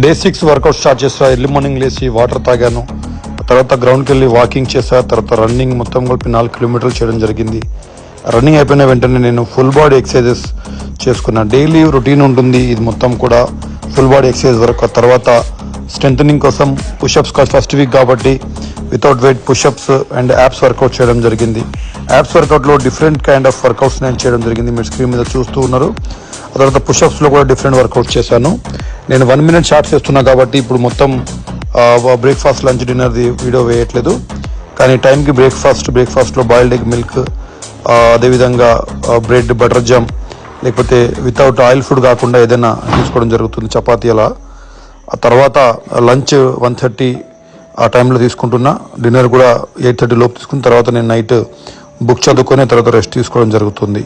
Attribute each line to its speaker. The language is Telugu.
Speaker 1: డే 6 వర్కౌట్ స్టార్ట్ చేసా. ఎర్లీ మార్నింగ్ లేచి వాటర్ తాగాను, తర్వాత గ్రౌండ్కి వెళ్ళి వాకింగ్ చేసా, తర్వాత రన్నింగ్ మొత్తం కలిపి 4 కిలోమీటర్లు చేయడం జరిగింది. రన్నింగ్ అయిపోయిన వెంటనే నేను ఫుల్ బాడీ ఎక్సర్సైజెస్ చేసుకున్నా. డైలీ రొటీన్ ఉంటుంది ఇది మొత్తం కూడా ఫుల్ బాడీ ఎక్సర్సైజ్ వరకు. తర్వాత స్ట్రెంథనింగ్ కోసం పుషప్స్ ఫస్ట్ వీక్ కాబట్టి without weight pushups and abs workout చేయడం జరిగింది. యాప్స్ వర్కౌట్లో డిఫరెంట్ కైండ్ ఆఫ్ వర్కౌట్స్ నేను చేయడం జరిగింది, మీరు స్క్రీన్ మీద చూస్తూ ఉన్నారు. ఆ తర్వాత పుషప్స్లో కూడా డిఫరెంట్ వర్కౌట్స్ చేశాను. నేను 1 minute షార్ట్స్ చేస్తున్నా కాబట్టి ఇప్పుడు మొత్తం బ్రేక్ఫాస్ట్ లంచ్ డిన్నర్ది వీడియో వేయట్లేదు. కానీ టైంకి బ్రేక్ఫాస్ట్లో బాయిల్డ్ ఎగ్ మిల్క్, అదేవిధంగా బ్రెడ్ బటర్ జామ్, లేకపోతే వితౌట్ ఆయిల్ ఫుడ్ కాకుండా ఏదైనా తీసుకోవడం జరుగుతుంది, చపాతీ అలా. ఆ తర్వాత లంచ్ 1:30 ఆ టైంలో తీసుకుంటున్నా. డిన్నర్ కూడా 8:30 లోపు తీసుకున్న తర్వాత నేను నైట్ బుక్ చదువుకొని తర్వాత రెస్ట్ తీసుకోవడం జరుగుతుంది.